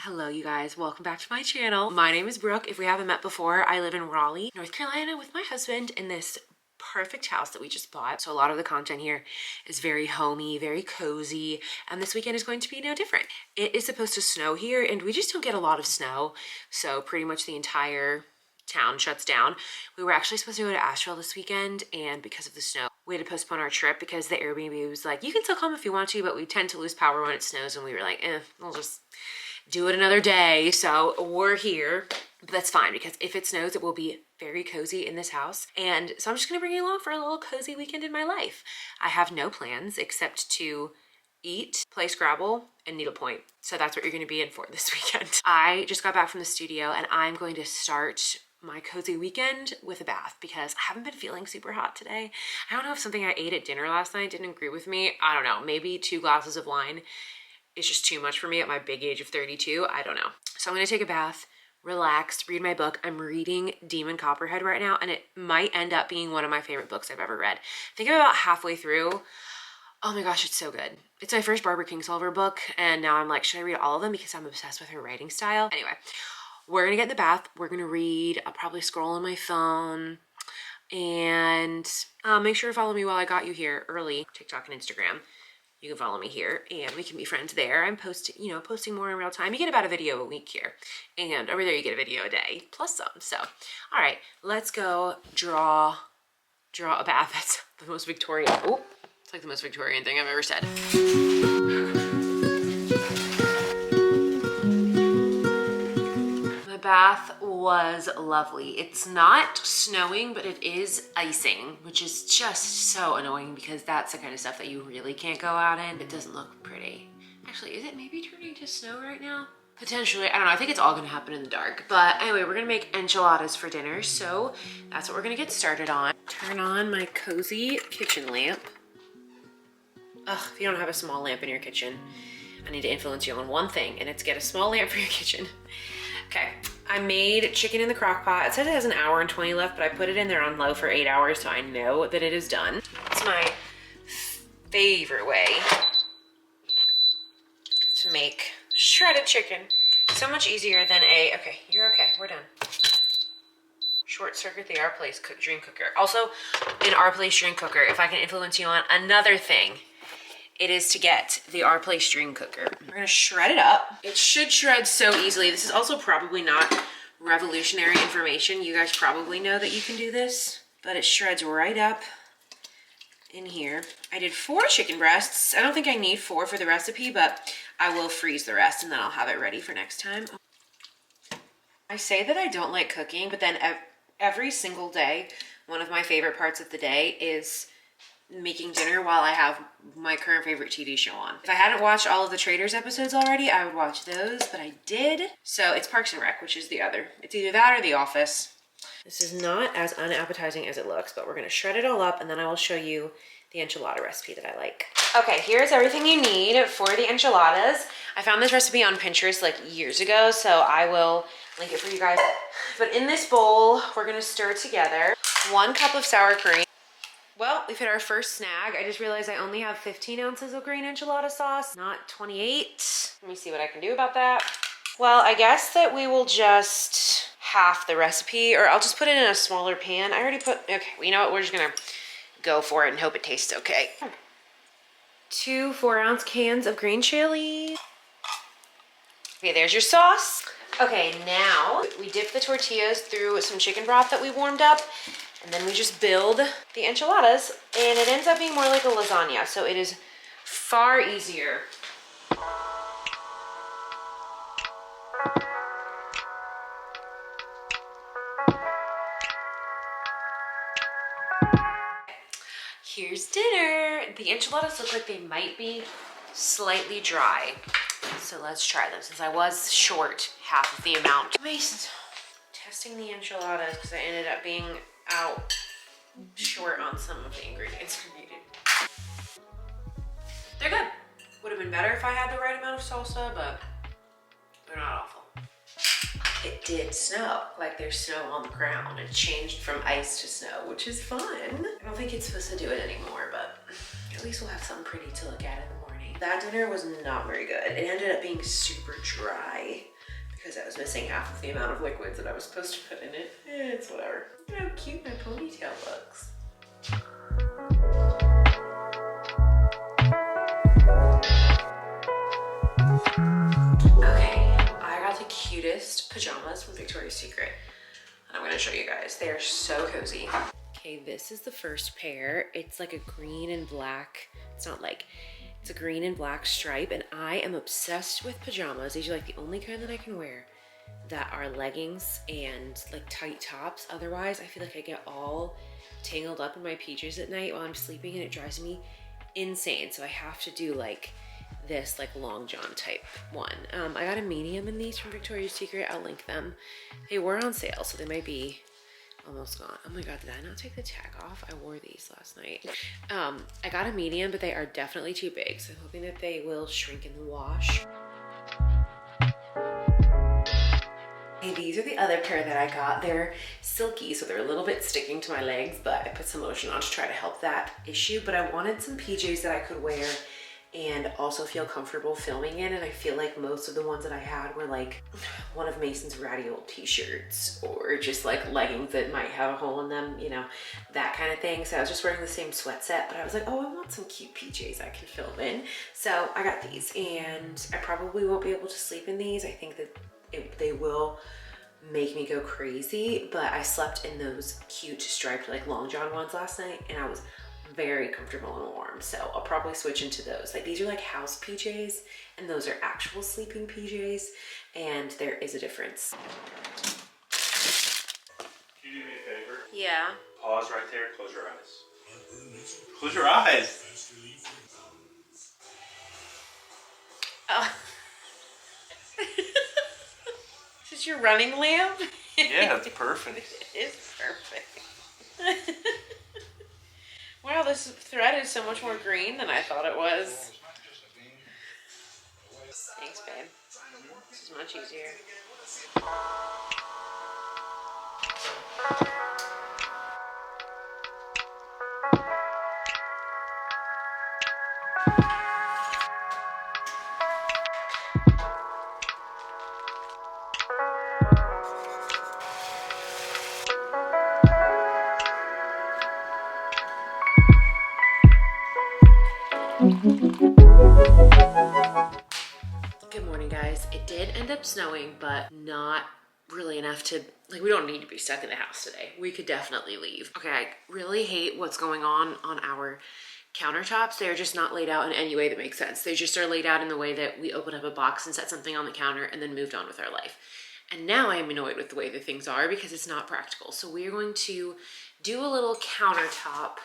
Hello you guys, welcome back to my channel. My name is Brooke. If we haven't met before, I live in Raleigh, North Carolina with my husband in this perfect house that we just bought. So a lot of the content here is very homey, very cozy, and this weekend is going to be no different. It is supposed to snow here and we just don't get a lot of snow. So pretty much the entire town shuts down. We were actually supposed to go to Asheville this weekend, and because of the snow, we had to postpone our trip because the Airbnb was like, you can still come if you want to, but we tend to lose power when it snows, and we were like, we'll just do it another day. So we're here, but that's fine because if it snows, it will be very cozy in this house. And so I'm just gonna bring you along for a little cozy weekend in my life. I have no plans except to eat, play Scrabble, and needlepoint. So that's what you're gonna be in for this weekend. I just got back from the studio and I'm going to start my cozy weekend with a bath because I haven't been feeling super hot today. I don't know if something I ate at dinner last night didn't agree with me. I don't know, maybe 2 glasses of wine is just too much for me at my big age of 32. I don't know. So I'm gonna take a bath, relax, read my book. I'm reading Demon Copperhead right now, and it might end up being one of my favorite books I've ever read. I think I'm about halfway through. Oh my gosh, it's so good. It's my first Barbara Kingsolver book, and now I'm like, should I read all of them because I'm obsessed with her writing style? Anyway, we're gonna get in the bath, we're gonna read, I'll probably scroll on my phone, and make sure to follow me while I got you here early, TikTok and Instagram. You can follow me here and we can be friends there. I'm posting more in real time. You get about a video a week here, and over there you get a video a day plus some. So, all right, let's go draw a bath. That's the most Victorian. Oh, it's like the most Victorian thing I've ever said. My bath was lovely. It's not snowing, but it is icing, which is just so annoying because that's the kind of stuff that you really can't go out in. It doesn't look pretty. Actually, is it maybe turning to snow right now? Potentially, I don't know. I think it's all gonna happen in the dark. But anyway, we're gonna make enchiladas for dinner, so that's what we're gonna get started on. Turn on my cozy kitchen lamp. Ugh, if you don't have a small lamp in your kitchen, I need to influence you on one thing, and it's get a small lamp for your kitchen. Okay, I made chicken in the crock pot. It says it has 1 hour and 20 left, but I put it in there on low for 8 hours, so I know that it is done. It's my favorite way to make shredded chicken. So much easier than okay, you're okay, we're done. Short circuit the Our Place dream cooker. Also, in Our Place dream cooker, if I can influence you on another thing, it is to get the Our Place dream cooker. We're gonna shred it up. It should shred so easily. This is also probably not revolutionary information. You guys probably know that you can do this, but it shreds right up in here. I did 4 chicken breasts. I don't think I need 4 for the recipe, but I will freeze the rest and then I'll have it ready for next time. I say that I don't like cooking, but then every single day, one of my favorite parts of the day is making dinner while I have my current favorite TV show on. If I hadn't watched all of the Traders episodes already, I would watch those, but I did. So it's Parks and Rec, which is the other. It's either that or The Office. This is not as unappetizing as it looks, but we're gonna shred it all up and then I will show you the enchilada recipe that I like. Okay, here's everything you need for the enchiladas. I found this recipe on Pinterest like years ago, so I will link it for you guys. But in this bowl, we're gonna stir together 1 cup of sour cream. Well, we've hit our first snag. I just realized I only have 15 ounces of green enchilada sauce, not 28. Let me see what I can do about that. Well, I guess that we will just half the recipe, or I'll just put it in a smaller pan. I already put, okay, well, you know what? We're just gonna go for it and hope it tastes okay. 2 4-ounce cans of green chili. Okay, there's your sauce. Okay, now we dip the tortillas through some chicken broth that we warmed up, and then we just build the enchiladas, and it ends up being more like a lasagna, so it is far easier. Here's dinner. The enchiladas look like they might be slightly dry, so let's try them since I was short half of the amount. Mason's testing the enchiladas because I ended up being out short on some of the ingredients we needed. They're good. Would have been better if I had the right amount of salsa, but they're not awful. It did snow, like there's snow on the ground. It changed from ice to snow, which is fun. I don't think it's supposed to do it anymore, but at least we'll have something pretty to look at in the morning. That dinner was not very good. It ended up being super dry. because I was missing half of the amount of liquids that I was supposed to put in it. It's whatever. Look how cute my ponytail looks. Okay, I got the cutest pajamas from Victoria's Secret. And I'm gonna show you guys. They are so cozy. Okay, this is the first pair. It's like a green and black. It's not like, it's a green and black stripe, and I am obsessed with pajamas. These are like the only kind that I can wear that are leggings and like tight tops. Otherwise, I feel like I get all tangled up in my PJs at night while I'm sleeping, and it drives me insane. So I have to do like this like long john type one. I got a medium in these from Victoria's Secret. I'll link them. They were on sale, so they might be almost gone. Oh my god, did I not take the tag off? I wore these last night. I got a medium, but they are definitely too big, so I'm hoping that they will shrink in the wash. Okay, these are the other pair that I got. They're silky, so they're a little bit sticking to my legs, but I put some lotion on to try to help that issue. But I wanted some PJs that I could wear and also feel comfortable filming in, and I feel like most of the ones that I had were like one of Mason's ratty old t-shirts or just like leggings that might have a hole in them, you know, that kind of thing. So I was just wearing the same sweat set, but I was like, oh, I want some cute PJs I can film in. So I got these, and I probably won't be able to sleep in these. I think that they will make me go crazy, but I slept in those cute striped like long john ones last night, and I was very comfortable and warm, so I'll probably switch into those. Like, these are like house PJs, and those are actual sleeping PJs, and there is a difference. Can you do me a favor? Yeah. Pause right there, close your eyes. Close your eyes! Oh. Is this your running lamp? Yeah, it's perfect. It is perfect. Wow, this thread is so much more green than I thought it was. Thanks, babe. This is much easier. Good morning, guys. It did end up snowing, but not really enough to, like, we don't need to be stuck in the house today. We could definitely leave. Okay, I really hate what's going on our countertops. They're just not laid out in any way that makes sense. They just are laid out in the way that we opened up a box and set something on the counter and then moved on with our life. And now I am annoyed with the way that things are because it's not practical. So we are going to do a little countertop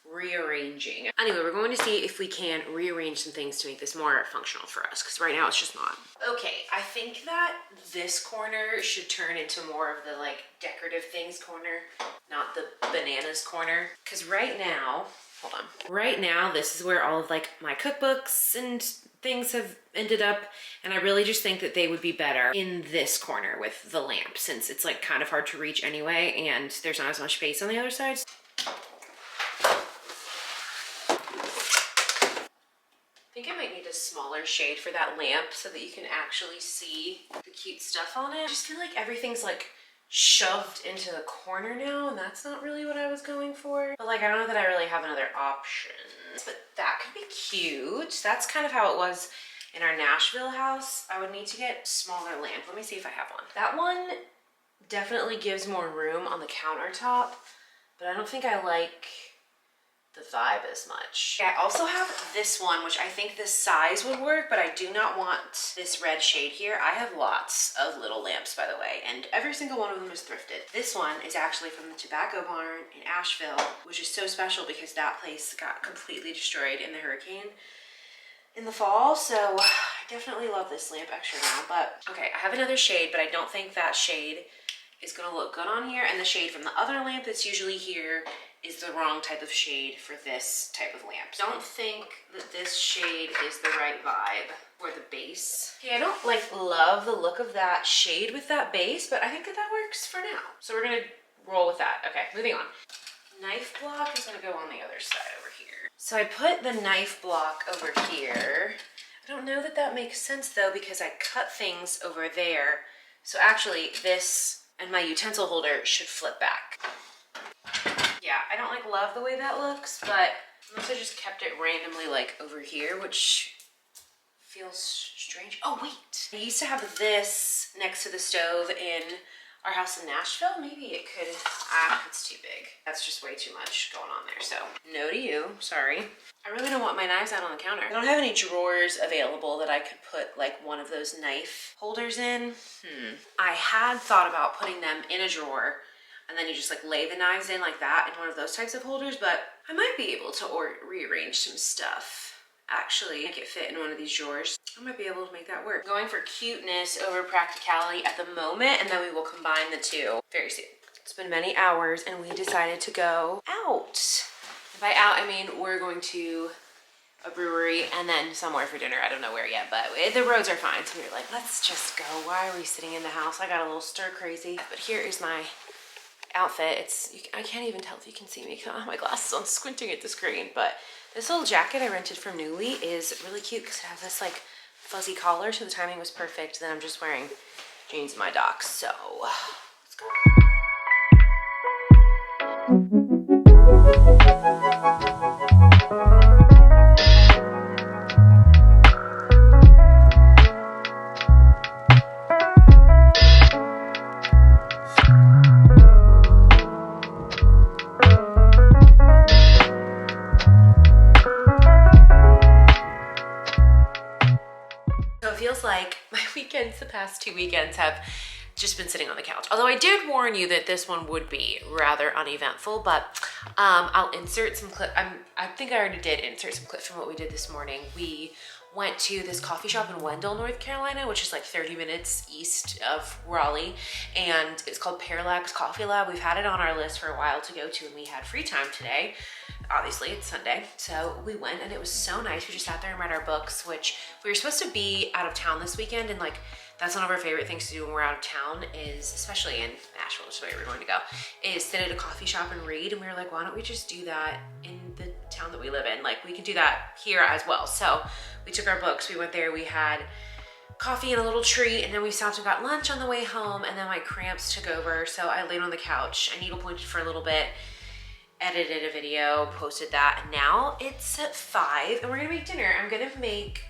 rearranging. Anyway, we're going to see if we can rearrange some things to make this more functional for us, because right now it's just not. Okay, I think that this corner should turn into more of the like decorative things corner, not the bananas corner. Because right now, hold on. Right now, this is where all of like my cookbooks and things have ended up, and I really just think that they would be better in this corner with the lamp, since it's like kind of hard to reach anyway, and there's not as much space on the other side. I think I might need a smaller shade for that lamp so that you can actually see the cute stuff on it. I just feel like everything's like shoved into the corner now, and that's not really what I was going for. But like, I don't know that I really have another option. But that could be cute. That's kind of how it was in our Nashville house. I would need to get a smaller lamp. Let me see if I have one. That one definitely gives more room on the countertop, but I don't think I like the vibe as much. I also have this one, which I think this size would work, but I do not want this red shade here. I have lots of little lamps, by the way, and every single one of them is thrifted. This one is actually from the Tobacco Barn in Asheville, which is so special because that place got completely destroyed in the hurricane in the fall. So I definitely love this lamp extra now. But okay, I have another shade, but I don't think that shade is gonna look good on here. And the shade from the other lamp that's usually here is the wrong type of shade for this type of lamp. Don't think that this shade is the right vibe or the base. Okay, I don't like love the look of that shade with that base, but I think that that works for now. So we're gonna roll with that. Okay, moving on. Knife block is gonna go on the other side over here. So I put the knife block over here. I don't know that that makes sense though, because I cut things over there So actually this and my utensil holder should flip back. Yeah, I don't like love the way that looks, but unless I just kept it randomly like over here, which feels strange. Oh wait, I used to have this next to the stove in our house in Nashville. Maybe it could, it's too big. That's just way too much going on there. So no to you, sorry. I really don't want my knives out on the counter. I don't have any drawers available that I could put like one of those knife holders in. I had thought about putting them in a drawer and then you just like lay the knives in like that in one of those types of holders, but I might be able to rearrange some stuff. Actually, make it fit in one of these drawers. I might be able to make that work. I'm going for cuteness over practicality at the moment, and then we will combine the two very soon. It's been many hours and we decided to go out. By out, I mean we're going to a brewery and then somewhere for dinner. I don't know where yet, but the roads are fine. So we were like, let's just go. Why are we sitting in the house? I got a little stir crazy, but here is my outfit. I can't even tell if you can see me because I don't have my glasses on, squinting at the screen, but this little jacket I rented from Newly is really cute because it has this like fuzzy collar, so the timing was perfect. Then I'm just wearing jeans and my docs, so let's go. Like my weekends, the past 2 weekends have just been sitting on the couch. Although I did warn you that this one would be rather uneventful, but I'll insert some clip. I think I already did insert some clips from what we did this morning. We went to this coffee shop in Wendell, North Carolina, which is like 30 minutes east of Raleigh, and it's called Parallax Coffee Lab. We've had it on our list for a while to go to, and we had free time today. Obviously, it's Sunday, so we went, and it was so nice. We just sat there and read our books, which we were supposed to be out of town this weekend, and like that's one of our favorite things to do when we're out of town is, especially in Nashville, which is where we're going to go, is sit at a coffee shop and read. And we were like, why don't we just do that in the town that we live in? Like we can do that here as well. So we took our books, we went there, we had coffee and a little treat, and then we stopped and got lunch on the way home, and then my cramps took over. So I laid on the couch, I needlepointed for a little bit, edited a video, posted that, and now it's at 5 and we're gonna make dinner. I'm gonna make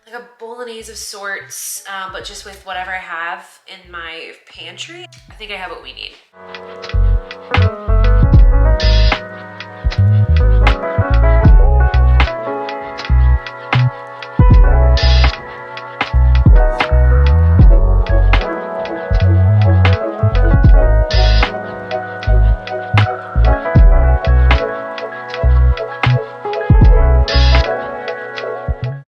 like a bolognese of sorts, but just with whatever I have in my pantry. I think I have what we need.